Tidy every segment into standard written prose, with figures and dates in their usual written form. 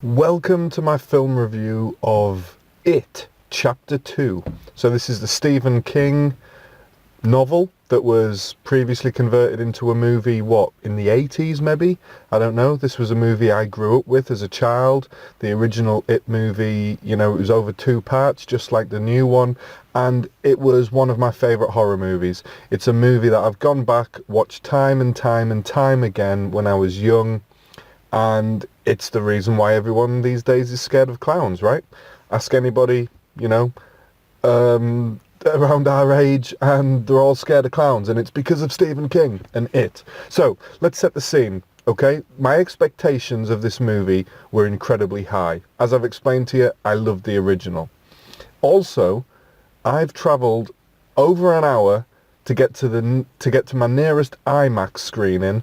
Welcome to my film review of It, Chapter 2. So this is the Stephen King novel that was previously converted into a movie, in the 80s maybe? I don't know. This was a movie I grew up with as a child. The original It movie, it was over 2 parts, just like the new one, and it was one of my favourite horror movies. It's a movie that I've gone back, watched time and time and time again when I was young, and it's the reason why everyone these days is scared of clowns, right? Ask anybody, around our age, and they're all scared of clowns, and it's because of Stephen King and It. So, let's set the scene, okay? My expectations of this movie were incredibly high. As I've explained to you, I loved the original. Also, I've travelled over an hour to get to my nearest IMAX screening,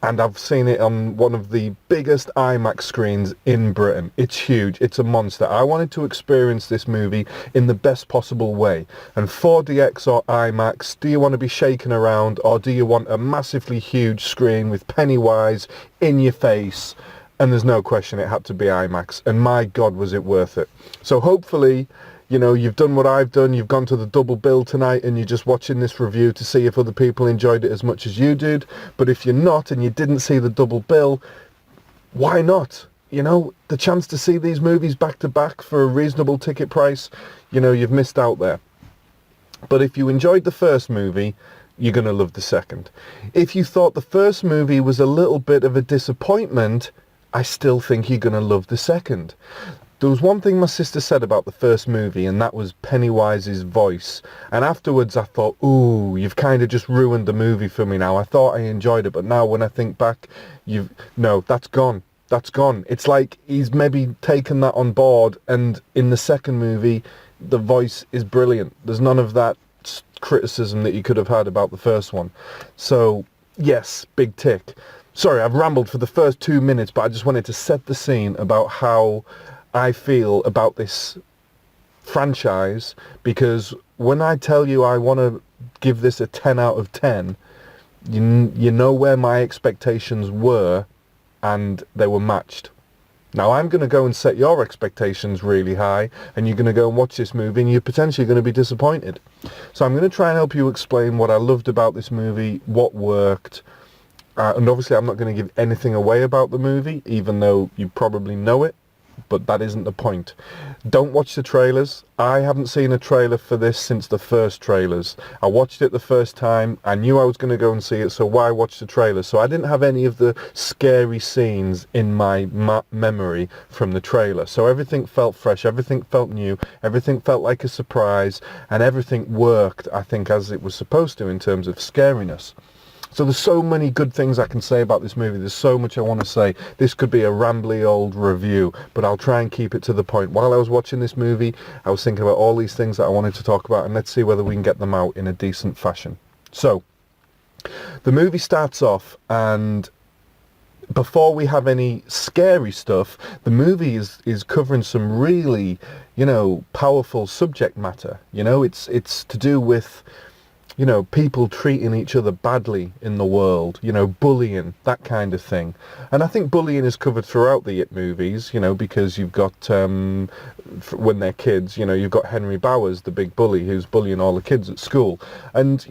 and I've seen it on one of the biggest IMAX screens in Britain. It's huge. It's a monster. I wanted to experience this movie in the best possible way. And 4DX or IMAX, do you want to be shaken around, or do you want a massively huge screen with Pennywise in your face? And there's no question it had to be IMAX. And my God, was it worth it. So hopefully, you've done what I've done. You've gone to the double bill tonight and you're just watching this review to see if other people enjoyed it as much as you did. But if you're not and you didn't see the double bill, why not? The chance to see these movies back to back for a reasonable ticket price, you've missed out there. But if you enjoyed the first movie, you're going to love the second. If you thought the first movie was a little bit of a disappointment, I still think you're going to love the second. There was one thing my sister said about the first movie, and that was Pennywise's voice. And afterwards I thought, ooh, you've kind of just ruined the movie for me now. I thought I enjoyed it, but now when I think back, no, that's gone. That's gone. It's like he's maybe taken that on board, and in the second movie, the voice is brilliant. There's none of that criticism that you could have had about the first one. So, yes, big tick. Sorry, I've rambled for the first 2 minutes, but I just wanted to set the scene about how I feel about this franchise, because when I tell you I want to give this a 10 out of 10, you know where my expectations were, and they were matched. Now I'm going to go and set your expectations really high, and you're going to go and watch this movie and you're potentially going to be disappointed. So I'm going to try and help you explain what I loved about this movie, what worked, and obviously I'm not going to give anything away about the movie, even though you probably know it. But that isn't the point. Don't watch the trailers. I haven't seen a trailer for this since the first trailers. I watched it the first time. I knew I was going to go and see it, so why watch the trailers? So I didn't have any of the scary scenes in my memory from the trailer. So everything felt fresh, everything felt new, everything felt like a surprise, and everything worked, I think, as it was supposed to in terms of scariness. So there's so many good things I can say about this movie. There's so much I want to say. This could be a rambly old review, but I'll try and keep it to the point. While I was watching this movie, I was thinking about all these things that I wanted to talk about, and let's see whether we can get them out in a decent fashion. So, the movie starts off, and before we have any scary stuff, the movie is covering some really, powerful subject matter. It's to do with people treating each other badly in the world, bullying, that kind of thing. And I think bullying is covered throughout the It movies, because you've got, when they're kids, you've got Henry Bowers, the big bully, who's bullying all the kids at school. And,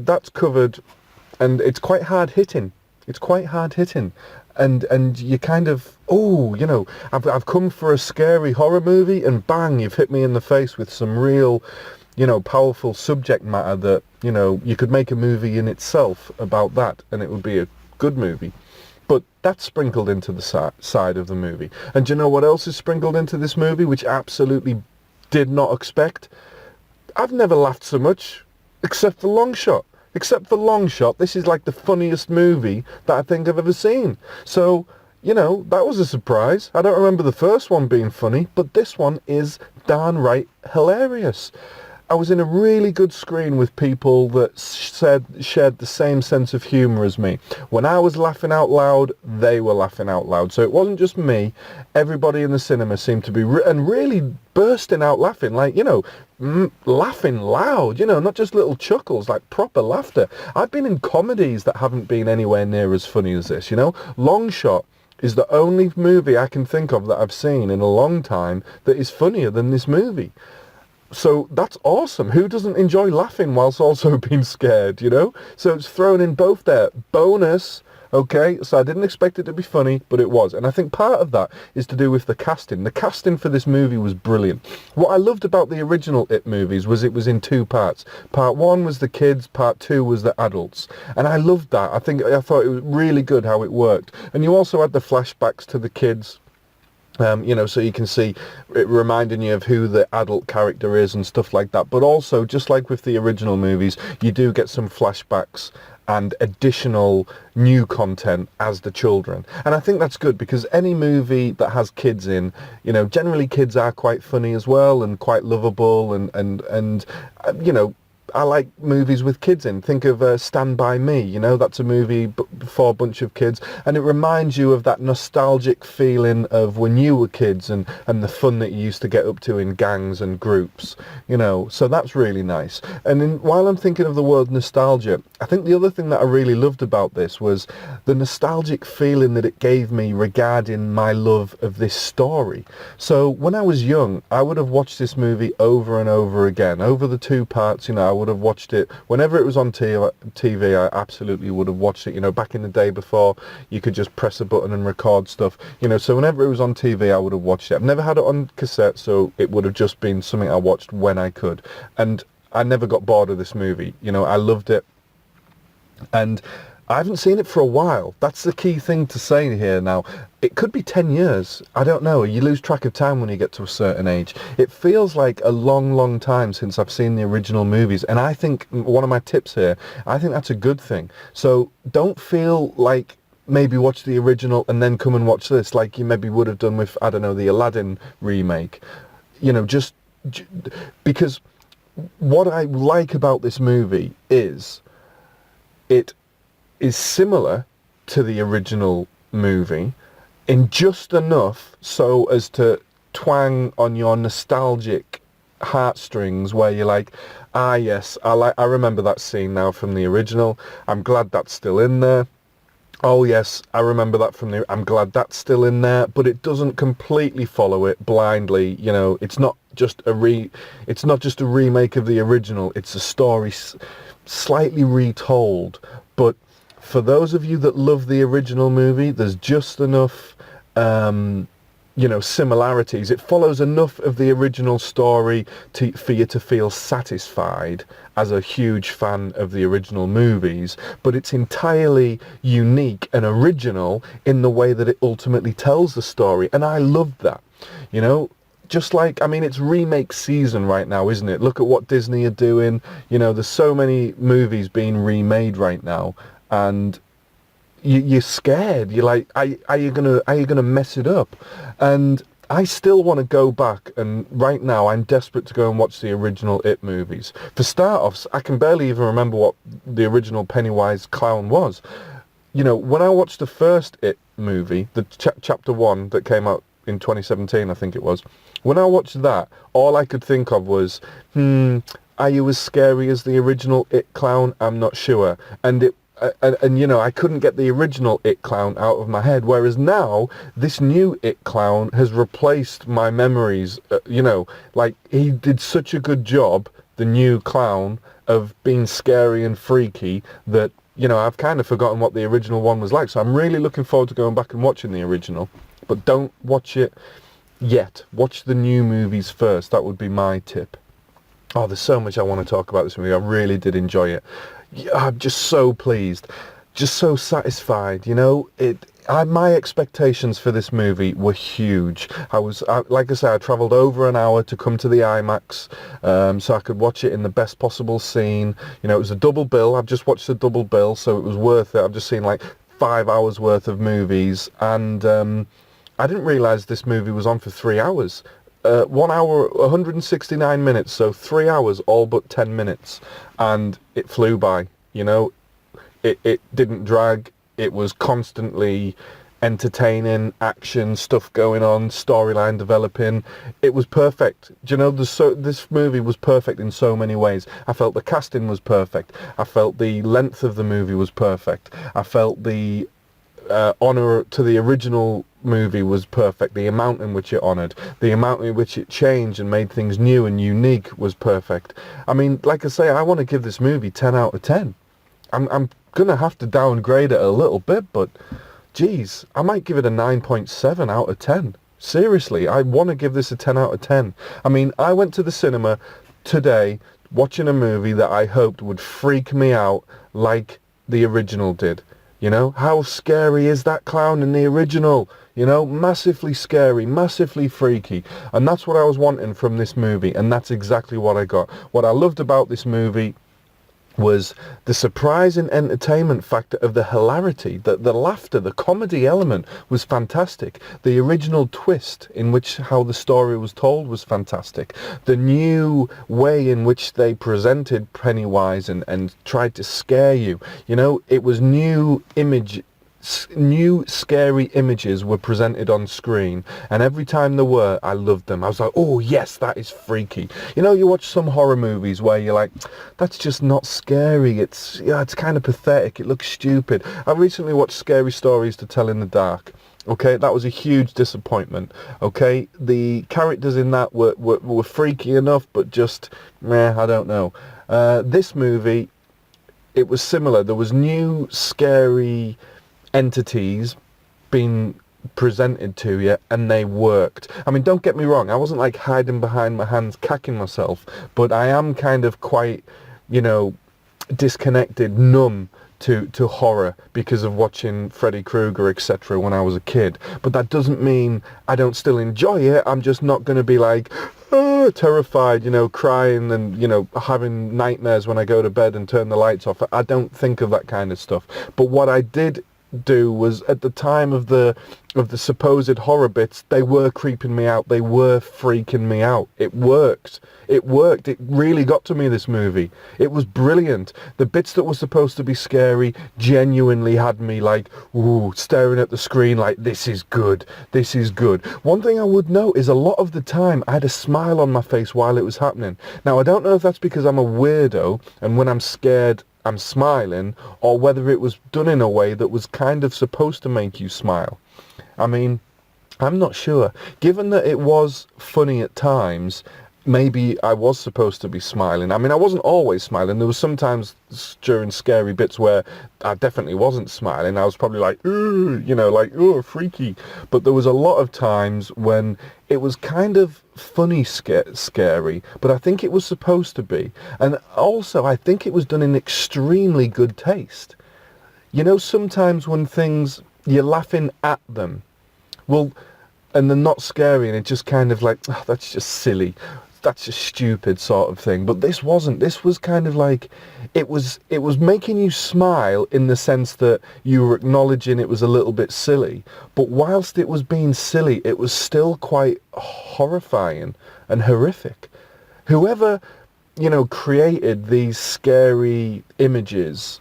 that's covered, and it's quite hard-hitting. It's quite hard-hitting. And you kind of, I've come for a scary horror movie, and bang, you've hit me in the face with some real, powerful subject matter that, you could make a movie in itself about that, and it would be a good movie. But that's sprinkled into the side of the movie. And do you know what else is sprinkled into this movie, which I absolutely did not expect? I've never laughed so much, except for Long Shot. Except for Long Shot, this is like the funniest movie that I think I've ever seen. So, that was a surprise. I don't remember the first one being funny, but this one is downright hilarious. I was in a really good screen with people that shared the same sense of humour as me. When I was laughing out loud, they were laughing out loud. So it wasn't just me. Everybody in the cinema seemed to be really bursting out laughing, like, laughing loud, not just little chuckles, like proper laughter. I've been in comedies that haven't been anywhere near as funny as this, Long Shot is the only movie I can think of that I've seen in a long time that is funnier than this movie. So that's awesome. Who doesn't enjoy laughing whilst also being scared, you know? So it's thrown in both there. Bonus, okay? So I didn't expect it to be funny, but it was. And I think part of that is to do with the casting. The casting for this movie was brilliant. What I loved about the original It movies was it was in two parts. Part one was the kids, part two was the adults. And I loved that. I thought it was really good how it worked. And you also had the flashbacks to the kids. You know, so you can see it reminding you of who the adult character is and stuff like that. But also, just like with the original movies, you do get some flashbacks and additional new content as the children. And I think that's good, because any movie that has kids in, you know, generally kids are quite funny as well and quite lovable and you know, I like movies with kids in. Think of Stand By Me, you know, that's a movie for a bunch of kids, and it reminds you of that nostalgic feeling of when you were kids and the fun that you used to get up to in gangs and groups, you know, so that's really nice. And while I'm thinking of the word nostalgia, I think the other thing that I really loved about this was the nostalgic feeling that it gave me regarding my love of this story. So when I was young, I would have watched this movie over and over again, over the two parts, you know, I would have watched it whenever it was on TV. I absolutely would have watched it, you know, back in the day before you could just press a button and record stuff, you know, so whenever it was on TV I would have watched it. I've never had it on cassette, so it would have just been something I watched when I could, and I never got bored of this movie, you know, I loved it. And I haven't seen it for a while. That's the key thing to say here now. It could be 10 years. I don't know. You lose track of time when you get to a certain age. It feels like a long, long time since I've seen the original movies. And I think one of my tips here, I think that's a good thing. So don't feel like maybe watch the original and then come and watch this like you maybe would have done with, I don't know, the Aladdin remake. You know, just because what I like about this movie is it is similar to the original movie in just enough so as to twang on your nostalgic heartstrings where you're like, ah yes, I remember that scene now from the original, I'm glad that's still in there. Oh yes, I remember that from the, I'm glad that's still in there, but it doesn't completely follow it blindly, you know, it's not just a remake of the original, it's a story slightly retold. But for those of you that love the original movie, there's just enough, you know, similarities. It follows enough of the original story for you to feel satisfied as a huge fan of the original movies, but it's entirely unique and original in the way that it ultimately tells the story, and I loved that, you know. Just like, I mean, it's remake season right now, isn't it? Look at what Disney are doing. You know, there's so many movies being remade right now, and you're scared. You're like, are you gonna mess it up? And I still want to go back, and right now I'm desperate to go and watch the original It movies. For start-offs, I can barely even remember what the original Pennywise clown was. You know, when I watched the first It movie, the chapter 1 that came out in 2017, I think it was, when I watched that, all I could think of was, are you as scary as the original It clown? I'm not sure. And you know, I couldn't get the original It clown out of my head, whereas now this new It clown has replaced my memories. You know, like, he did such a good job, the new clown, of being scary and freaky, that, you know, I've kind of forgotten what the original one was like. So I'm really looking forward to going back and watching the original, but don't watch it yet. Watch the new movies first. That would be my tip. Oh, there's so much I want to talk about this movie. I really did enjoy it. I'm just so pleased, just so satisfied, you know. My expectations for this movie were huge. Like I said, I travelled over an hour to come to the IMAX, so I could watch it in the best possible scene. You know, it was a double bill. I've just watched a double bill, so it was worth it. I've just seen like 5 hours worth of movies, and I didn't realise this movie was on for 3 hours. 1 hour, 169 minutes, so 3 hours, all but 10 minutes. And it flew by, you know. It didn't drag. It was constantly entertaining, action, stuff going on, storyline developing. It was perfect. Do you know, this movie was perfect in so many ways. I felt the casting was perfect. I felt the length of the movie was perfect. I felt the honour to the original movie was perfect. The amount in which it honoured, the amount in which it changed and made things new and unique was perfect. I mean, like I say, I want to give this movie 10 out of 10. I'm going to have to downgrade it a little bit, but geez, I might give it a 9.7 out of 10. Seriously, I want to give this a 10 out of 10. I mean, I went to the cinema today watching a movie that I hoped would freak me out like the original did. You know, how scary is that clown in the original? You know, massively scary, massively freaky. And that's what I was wanting from this movie, and that's exactly what I got. What I loved about this movie was the surprise and entertainment factor of the hilarity, the laughter, the comedy element was fantastic. The original twist in which how the story was told was fantastic. The new way in which they presented Pennywise and tried to scare you, you know, it was new scary images were presented on screen, and every time there were, I loved them. I was like, oh yes, that is freaky. You know, you watch some horror movies where you're like, that's just not scary, it's kind of pathetic, it looks stupid. I recently watched Scary Stories to Tell in the Dark. Okay, that was a huge disappointment. Okay, the characters in that were freaky enough, but just meh, I don't know. This movie, it was similar. There was new scary entities being presented to you, and they worked. I mean, don't get me wrong, I wasn't like hiding behind my hands cacking myself, but I am kind of quite, you know, disconnected, numb to horror because of watching Freddy Krueger, etc. when I was a kid. But that doesn't mean I don't still enjoy it. I'm just not going to be like, oh, terrified, you know, crying and, you know, having nightmares when I go to bed and turn the lights off. I don't think of that kind of stuff. But what I did do was, at the time of the supposed horror bits, they were creeping me out, they were freaking me out. It worked. It really got to me, this movie. It was brilliant. The bits that were supposed to be scary genuinely had me like, ooh, staring at the screen like, this is good, this is good. One thing I would note is a lot of the time I had a smile on my face while it was happening. Now, I don't know if that's because I'm a weirdo and when I'm scared I'm smiling, or whether it was done in a way that was kind of supposed to make you smile. I mean, I'm not sure. Given that it was funny at times, maybe I was supposed to be smiling. I mean, I wasn't always smiling. There was sometimes during scary bits where I definitely wasn't smiling. I was probably like, ooh, you know, like, ooh, freaky. But there was a lot of times when it was kind of funny scary, but I think it was supposed to be. And also, I think it was done in extremely good taste. You know, sometimes when things, you're laughing at them, well, and they're not scary, and it's just kind of like, oh, that's just silly, that's just stupid sort of thing. But this wasn't. This was kind of like, it was making you smile in the sense that you were acknowledging it was a little bit silly. But whilst it was being silly, it was still quite horrifying and horrific. Whoever, you know, created these scary images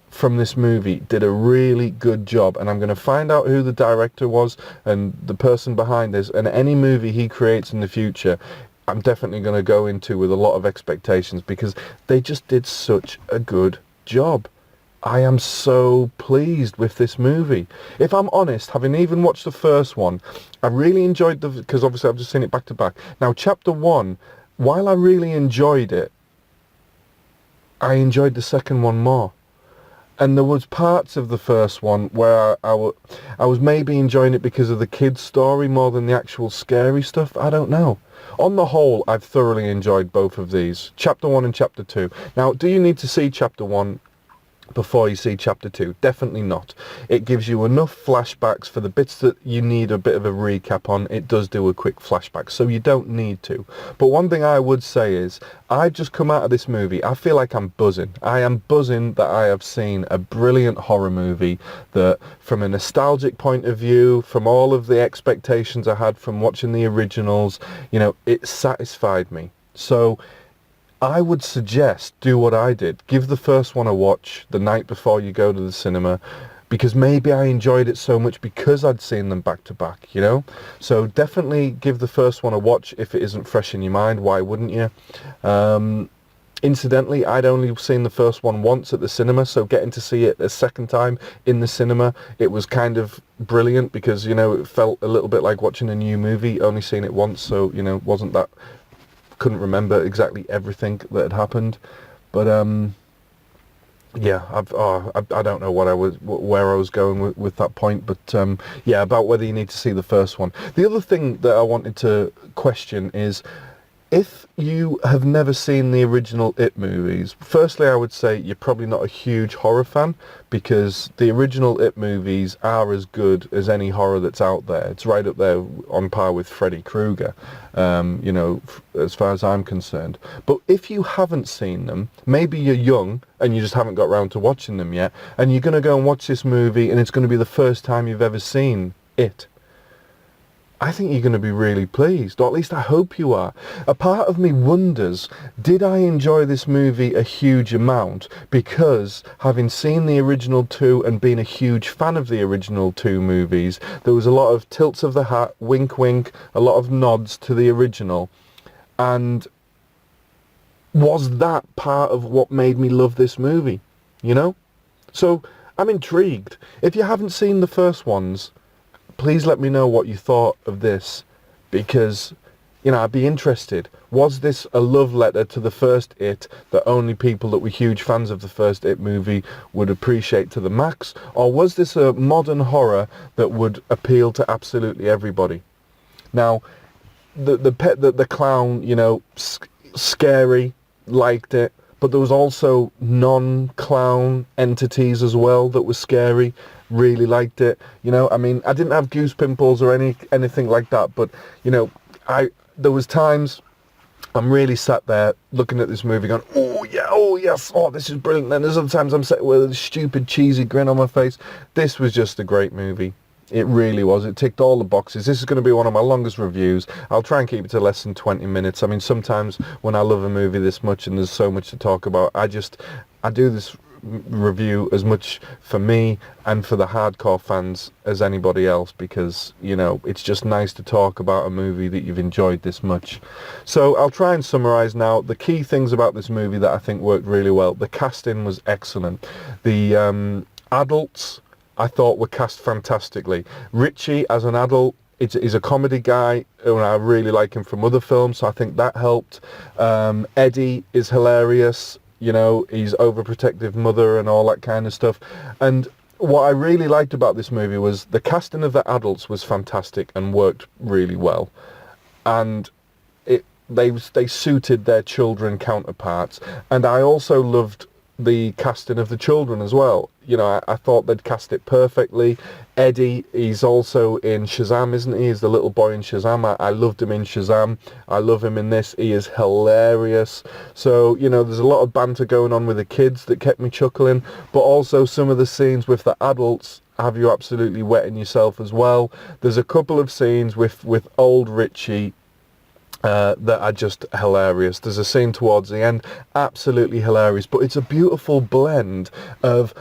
from this movie did a really good job, and I'm going to find out who the director was and the person behind this, and any movie he creates in the future I'm definitely going to go into with a lot of expectations, because they just did such a good job. I am so pleased with this movie. If I'm honest, having even watched the first one, I really enjoyed because obviously I've just seen it back to back. Now, chapter 1, while I really enjoyed it, I enjoyed the second one more. And there was parts of the first one where I was maybe enjoying it because of the kids' story more than the actual scary stuff. I don't know. On the whole, I've thoroughly enjoyed both of these, Chapter 1 and Chapter 2. Now, do you need to see Chapter 1 before you see Chapter 2? Definitely not. It gives you enough flashbacks for the bits that you need a bit of a recap on. It does do a quick flashback, so you don't need to. But one thing I would say is, I've just come out of this movie. I feel like I'm buzzing. I am buzzing that I have seen a brilliant horror movie that, from a nostalgic point of view, from all of the expectations I had from watching the originals, you know, it satisfied me. So I would suggest do what I did. Give the first one a watch the night before you go to the cinema, because maybe I enjoyed it so much because I'd seen them back to back, you know? So definitely give the first one a watch if it isn't fresh in your mind. Why wouldn't you? Incidentally, I'd only seen the first one once at the cinema, so getting to see it a second time in the cinema, it was kind of brilliant because, you know, it felt a little bit like watching a new movie, only seen it once, so, you know, wasn't that, couldn't remember exactly everything that had happened. But, yeah, I don't know where I was going with that point, but yeah, about whether you need to see the first one. The other thing that I wanted to question is, if you have never seen the original It movies, firstly I would say you're probably not a huge horror fan, because the original It movies are as good as any horror that's out there. It's right up there on par with Freddy Krueger, you know, as far as I'm concerned. But if you haven't seen them, maybe you're young and you just haven't got around to watching them yet, and you're going to go and watch this movie and it's going to be the first time you've ever seen It, I think you're going to be really pleased, or at least I hope you are. A part of me wonders, did I enjoy this movie a huge amount because, having seen the original two and being a huge fan of the original two movies, there was a lot of tilts of the hat, wink wink, a lot of nods to the original, and was that part of what made me love this movie, you know? So, I'm intrigued. If you haven't seen the first ones, please let me know what you thought of this, because, you know, I'd be interested. Was this a love letter to the first It that only people that were huge fans of the first It movie would appreciate to the max, or was this a modern horror that would appeal to absolutely everybody? Now, the clown, you know, scary, liked it, but there was also non-clown entities as well that were scary. Really liked it. You know, I mean, I didn't have goose pimples or anything like that, but, you know, there was times I'm really sat there looking at this movie going, oh yeah, oh yes, oh this is brilliant. Then there's other times I'm sat with a stupid cheesy grin on my face. This was just a great movie. It really was. It ticked all the boxes. This is going to be one of my longest reviews. I'll try and keep it to less than 20 minutes. I mean, sometimes when I love a movie this much and there's so much to talk about, I do this review as much for me and for the hardcore fans as anybody else, because, you know, it's just nice to talk about a movie that you've enjoyed this much. So I'll try and summarize now the key things about this movie that I think worked really well. The casting was excellent. The adults, I thought, were cast fantastically. Richie as an adult, he's a comedy guy, and I really like him from other films, so I think that helped. Eddie is hilarious. You know, he's overprotective mother and all that kind of stuff. And what I really liked about this movie was the casting of the adults was fantastic and worked really well. And they suited their children counterparts. And I also loved the casting of the children as well. You know, I thought they'd cast it perfectly. Eddie, he's also in Shazam, isn't he? He's the little boy in Shazam. I loved him in Shazam. I love him in this. He is hilarious. So, you know, there's a lot of banter going on with the kids that kept me chuckling, but also some of the scenes with the adults have you absolutely wetting yourself as well. There's a couple of scenes with old Richie that are just hilarious. There's a scene towards the end, absolutely hilarious, but it's a beautiful blend of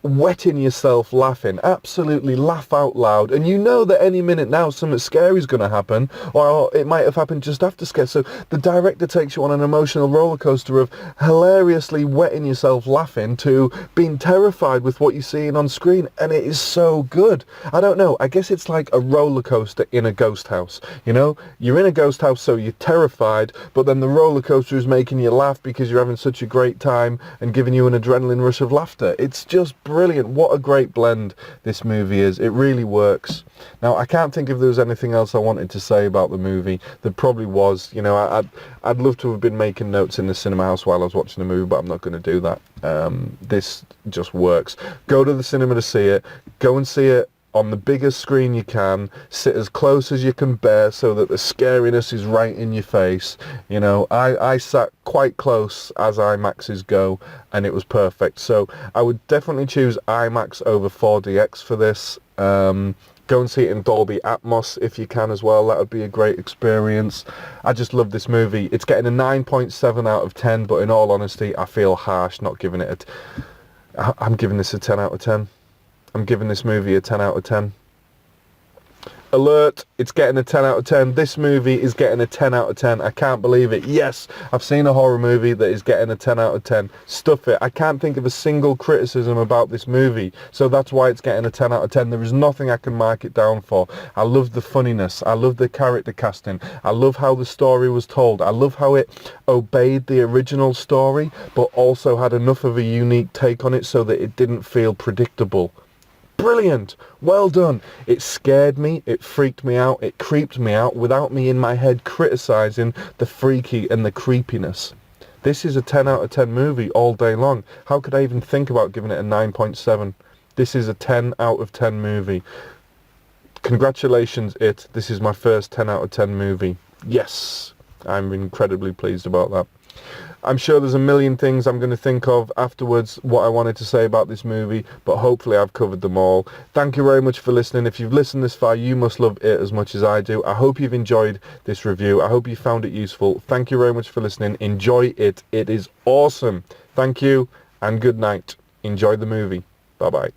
wetting yourself laughing, absolutely laugh out loud, and you know that any minute now something scary is going to happen, or it might have happened just after scare. So the director takes you on an emotional roller coaster of hilariously wetting yourself laughing to being terrified with what you're seeing on screen, and it is so good. I don't know, I guess it's like a roller coaster in a ghost house. You know, you're in a ghost house, so you're terrified, but then the roller coaster is making you laugh because you're having such a great time and giving you an adrenaline rush of laughter. It's just brilliant. What a great blend this movie is. It really works. Now, I can't think if there was anything else I wanted to say about the movie. There probably was. You know, I'd love to have been making notes in the cinema house while I was watching the movie, but I'm not going to do that. This just works. Go to the cinema to see it. Go and see it on the biggest screen you can, sit as close as you can bear so that the scariness is right in your face. You know, I sat quite close as IMAXs go, and it was perfect. So I would definitely choose IMAX over 4DX for this. Go and see it in Dolby Atmos if you can as well. That would be a great experience. I just love this movie. It's getting a 9.7 out of 10, but in all honesty, I feel harsh not giving it I'm giving this a 10 out of 10. I'm giving this movie a 10 out of 10. Alert, it's getting a 10 out of 10. This movie is getting a 10 out of 10. I can't believe it. Yes, I've seen a horror movie that is getting a 10 out of 10. Stuff it. I can't think of a single criticism about this movie, so that's why it's getting a 10 out of 10. There is nothing I can mark it down for. I love the funniness. I love the character casting. I love how the story was told. I love how it obeyed the original story, but also had enough of a unique take on it so that it didn't feel predictable. Brilliant! Well done! It scared me, it freaked me out, it creeped me out without me in my head criticising the freaky and the creepiness. This is a 10 out of 10 movie all day long. How could I even think about giving it a 9.7? This is a 10 out of 10 movie. Congratulations, It. This is my first 10 out of 10 movie. Yes! I'm incredibly pleased about that. I'm sure there's a million things I'm going to think of afterwards what I wanted to say about this movie, but hopefully I've covered them all. Thank you very much for listening. If you've listened this far, you must love It as much as I do. I hope you've enjoyed this review. I hope you found it useful. Thank you very much for listening. Enjoy It. It is awesome. Thank you and good night. Enjoy the movie. Bye-bye.